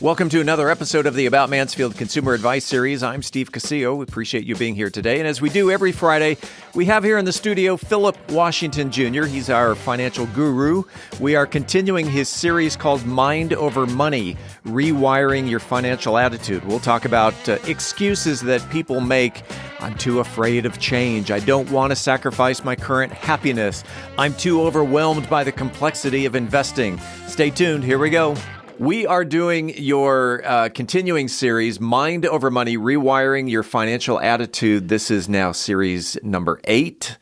Welcome to another episode of the About Mansfield Consumer Advice Series. I'm Steve Casillo. We appreciate you being here today. And as we do every Friday, we have here in the studio Phillip Washington Jr. He's our financial guru. We are continuing his series called Mind Over Money, Rewiring Your Financial Attitude. We'll talk about excuses that people make. I'm too afraid of change. I don't want to sacrifice my current happiness. I'm too overwhelmed by the complexity of investing. Stay tuned. Here we go. We are doing your continuing series, Mind Over Money, Rewiring Your Financial Attitude. This is now series number 8.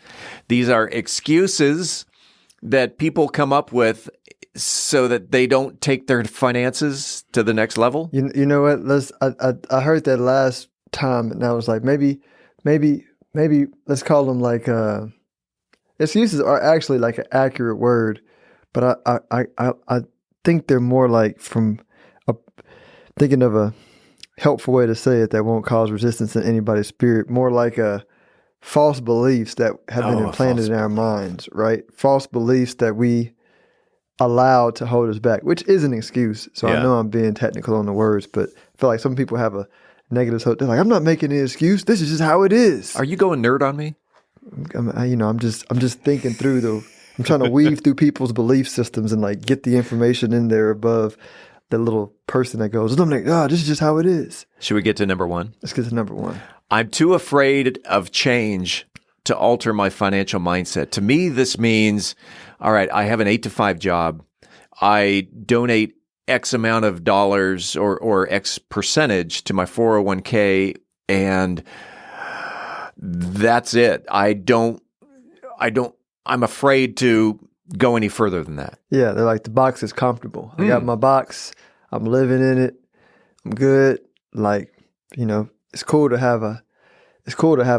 These are excuses that people come up with so that they don't take their finances to the next level. You know what? I heard that last time, and I was like, maybe let's call them like excuses are actually like an accurate word, but I think they're more like thinking of a helpful way to say it that won't cause resistance in anybody's spirit, more like false beliefs that have been implanted in our minds, right? False beliefs that we allow to hold us back, which is an excuse. So I know I'm being technical on the words, but I feel like some people have a negative hope. They're like, I'm not making an excuse. This is just how it is. Are you going nerd on me? I'm just thinking through I'm trying to weave through people's belief systems and like get the information in there above the little person that goes, I'm like, this is just how it is. Should we get to number 1? Let's get to number 1. I'm too afraid of change to alter my financial mindset. To me, this means, all right, I have an 8-to-5 job. I donate X amount of dollars or X percentage to my 401k, and that's it. I'm afraid to go any further than that. Yeah, they're like, the box is comfortable. I got my box. I'm living in it. I'm good. Like, it's cool to have a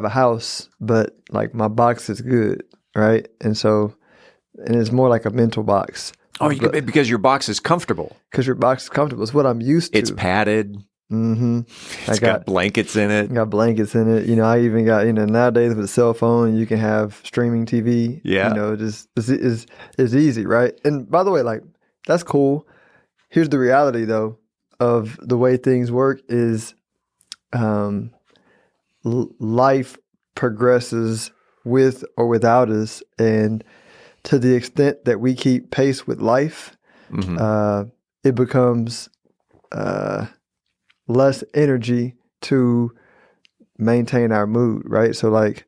house, but like my box is good, right? And it's more like a mental box. Oh, because your box is comfortable. Because your box is comfortable. It's what I'm used to. It's padded. Mm-hmm. It's got blankets in it. Got blankets in it. I even got, nowadays with a cell phone, you can have streaming TV. Yeah. It's easy, right? And by the way, like, that's cool. Here's the reality, though, of the way things work is life progresses with or without us. And to the extent that we keep pace with life, it becomes less energy to maintain our mood, right? So it's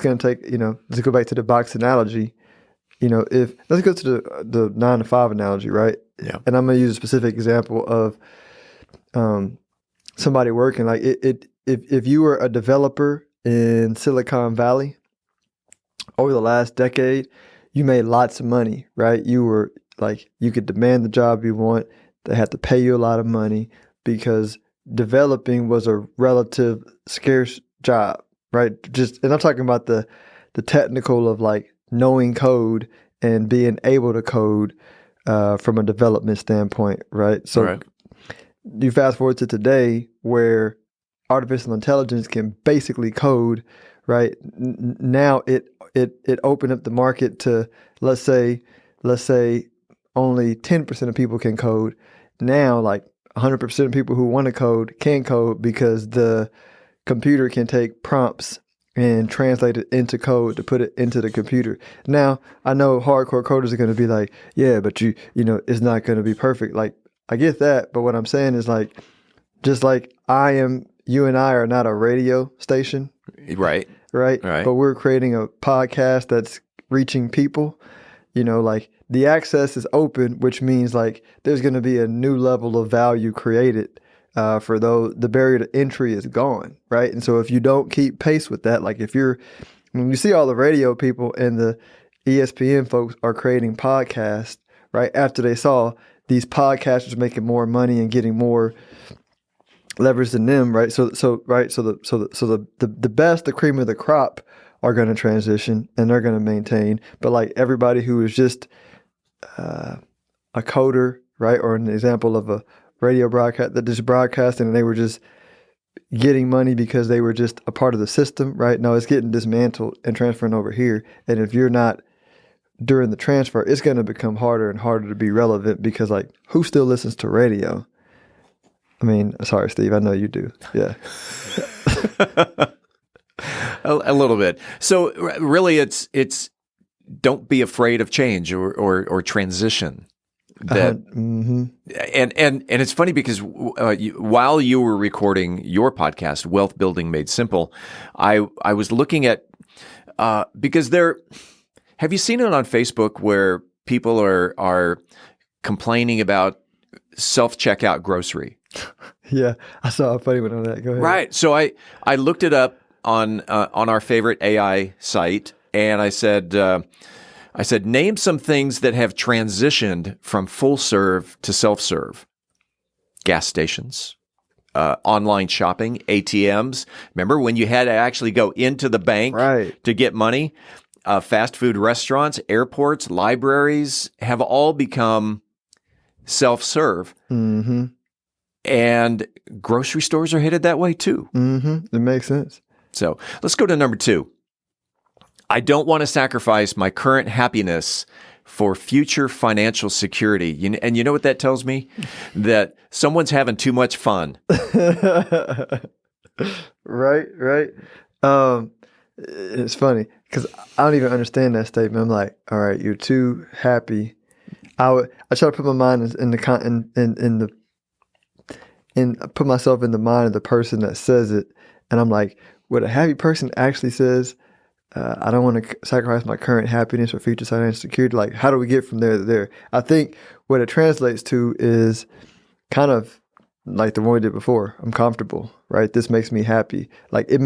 going to take, let's go back to the box analogy. Let's go to the 9-to-5 analogy, right? Yeah. And I'm going to use a specific example of somebody working. Like if you were a developer in Silicon Valley over the last decade, you made lots of money, right? You were like, you could demand the job you want. They had to pay you a lot of money because developing was a relative scarce job, right? And I'm talking about the technical of like knowing code and being able to code from a development standpoint, right? So you fast forward to today where artificial intelligence can basically code, right? Now it opened up the market to let's say only 10% of people can code. Now, like 100% of people who want to code can code because the computer can take prompts and translate it into code to put it into the computer. Now, I know hardcore coders are going to be like, yeah, but it's not going to be perfect. Like, I get that. But what I'm saying is like, just like you and I are not a radio station. Right. Right. But we're creating a podcast that's reaching people, like the access is open, which means like there's going to be a new level of value created for those. The barrier to entry is gone. Right. And so if you don't keep pace with that, like when you see all the radio people and the ESPN folks are creating podcasts, right, after they saw these podcasters making more money and getting more leverage than them, right? So the best, the cream of the crop are going to transition and they're going to maintain. But like everybody who is just a coder, right, or an example of a radio broadcast that just broadcasting and they were just getting money because they were just a part of the system, right? No, it's getting dismantled and transferring over here. And if you're not during the transfer, it's going to become harder and harder to be relevant because, like, who still listens to radio? I mean, sorry, Steve, I know you do. Yeah. A little bit. So really, it's don't be afraid of change or transition. That and it's funny because while you were recording your podcast, Wealth Building Made Simple, I was looking at because have you seen it on Facebook where people are complaining about self-checkout grocery? Yeah, I saw a funny one on that. Go ahead. Right. So I looked it up on our favorite AI site, and I said, name some things that have transitioned from full serve to self-serve. Gas stations, online shopping, ATMs. Remember when you had to actually go into the bank to get money? Fast food restaurants, airports, libraries have all become self-serve. Mm-hmm. And grocery stores are headed that way too. Mm-hmm. It makes sense. So let's go to number 2. I don't want to sacrifice my current happiness for future financial security. And you know what that tells me? That someone's having too much fun. Right. It's funny because I don't even understand that statement. I'm like, all right, you're too happy. I try to put my mind put myself in the mind of the person that says it, and I'm like, what a happy person actually says. I don't want to sacrifice my current happiness or future financial security. Like, how do we get from there to there? I think what it translates to is kind of like the one we did before. I'm comfortable, right? This makes me happy. Like it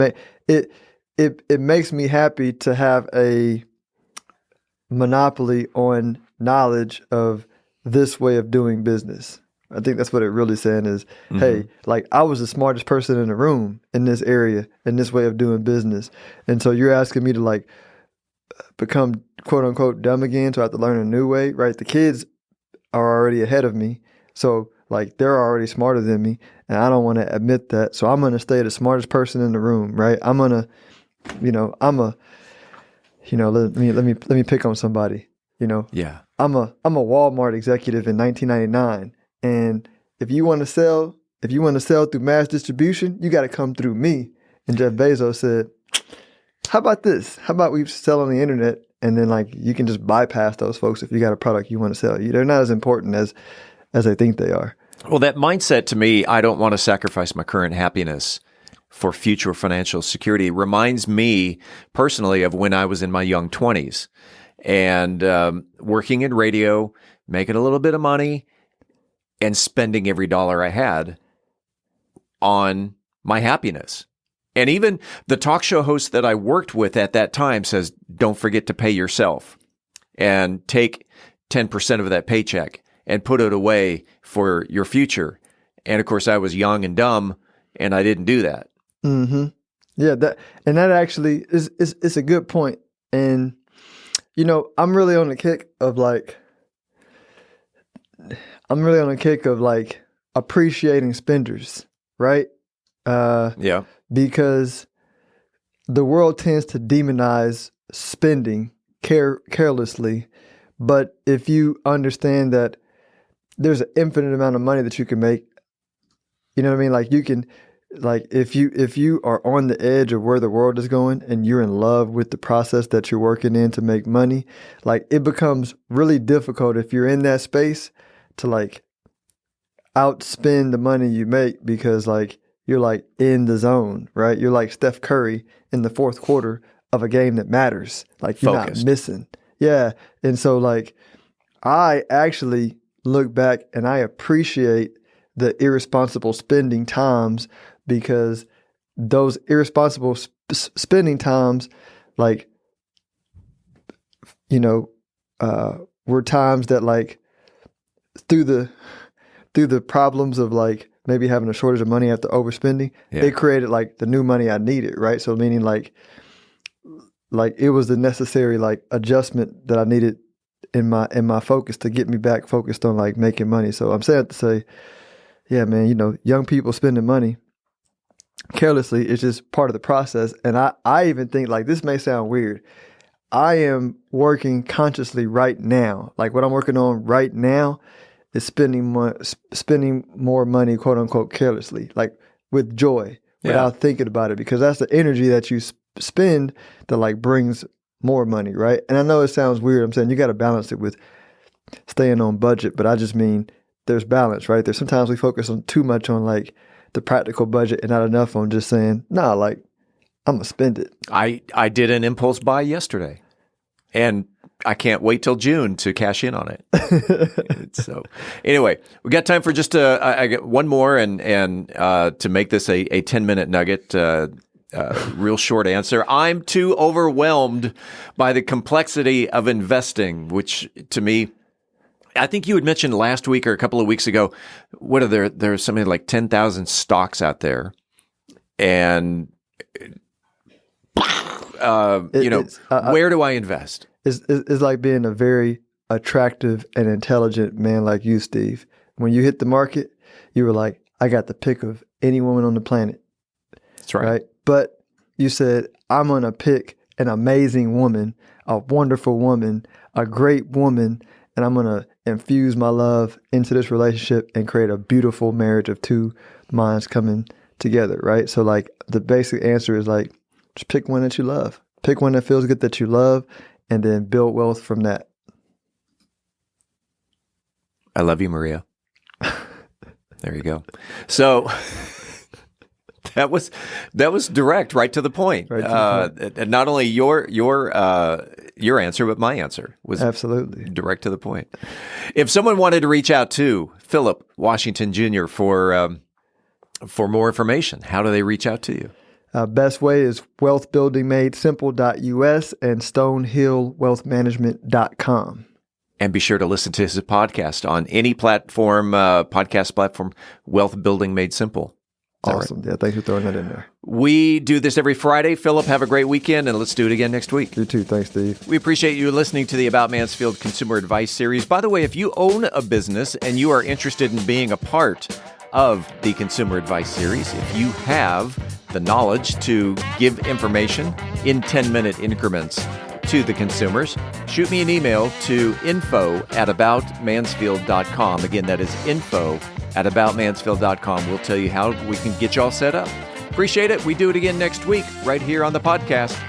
makes me happy to have a monopoly on knowledge of this way of doing business. I think that's what it really saying is, hey, like I was the smartest person in the room in this area, in this way of doing business. And so you're asking me to like become quote unquote dumb again, so I have to learn a new way, right? The kids are already ahead of me. So like they're already smarter than me and I don't want to admit that. So I'm going to stay the smartest person in the room, right? I'm going to, let me pick on somebody, Yeah. I'm a Walmart executive in 1999. And if you want to sell through mass distribution, you got to come through me. And Jeff Bezos said, how about this? How about we sell on the internet and then like you can just bypass those folks if you got a product you want to sell. They're not as important as they think they are. Well, that mindset to me, I don't want to sacrifice my current happiness for future financial security, reminds me personally of when I was in my young 20s and working in radio, making a little bit of money, and spending every dollar I had on my happiness. And even the talk show host that I worked with at that time says, don't forget to pay yourself and take 10% of that paycheck and put it away for your future. And of course, I was young and dumb and I didn't do that. Mm-hmm. Yeah, that actually is a good point. And, I'm really on the kick of appreciating spenders, right? Yeah. Because the world tends to demonize spending carelessly. But if you understand that there's an infinite amount of money that you can make, you know what I mean? Like you can, like if you are on the edge of where the world is going and you're in love with the process that you're working in to make money, like it becomes really difficult if you're in that space to like outspend the money you make because like you're like in the zone, right? You're like Steph Curry in the fourth quarter of a game that matters. Like you're Focused. not missing. Yeah. And so like I actually look back and I appreciate the irresponsible spending times because those irresponsible spending times like, were times that like through the problems of like maybe having a shortage of money after overspending, it created like the new money I needed, right? So meaning like it was the necessary like adjustment that I needed in my focus to get me back focused on like making money. So I'm saying to say, yeah, man, young people spending money carelessly is just part of the process. And I even think like this may sound weird. I am working consciously right now. Like what I'm working on right now is spending more money, quote unquote, carelessly, like with joy, without thinking about it, because that's the energy that you spend that like brings more money, right? And I know it sounds weird. I'm saying you got to balance it with staying on budget, but I just mean there's balance, right? There's sometimes we focus on too much on like the practical budget and not enough on just saying, nah, like I'm gonna spend it. I did an impulse buy yesterday, and I can't wait till June to cash in on it. So anyway, we got time for just I get one more, and to make this a 10-minute nugget. Real short answer. I'm too overwhelmed by the complexity of investing, which to me, I think you had mentioned last week or a couple of weeks ago, what are there's something like 10,000 stocks out there. And, where do I invest? It's like being a very attractive and intelligent man like you, Steve. When you hit the market, you were like, I got the pick of any woman on the planet. That's right. But you said, I'm going to pick an amazing woman, a wonderful woman, a great woman, and I'm going to infuse my love into this relationship and create a beautiful marriage of two minds coming together, right? So like the basic answer is like, just pick one that you love. Pick one that feels good that you love, and then build wealth from that. I love you, Maria. There you go. So that was direct, right to the point. Right to the point. And not only your answer, but my answer was absolutely direct to the point. If someone wanted to reach out to Phillip Washington Jr. for more information, how do they reach out to you? Best way is wealthbuildingmadesimple.us and stonehillwealthmanagement.com. And be sure to listen to his podcast on any platform, podcast platform, Wealth Building Made Simple. Awesome. Right? Yeah, thanks for throwing that in there. We do this every Friday. Phillip, have a great weekend, and let's do it again next week. You too. Thanks, Steve. We appreciate you listening to the About Mansfield Consumer Advice Series. By the way, if you own a business and you are interested in being a part of the Consumer Advice Series, if you have the knowledge to give information in 10-minute increments to the consumers, shoot me an email to info@aboutmansfield.com. Again, that is info@aboutmansfield.com. We'll tell you how we can get you all set up. Appreciate it. We do it again next week right here on the podcast.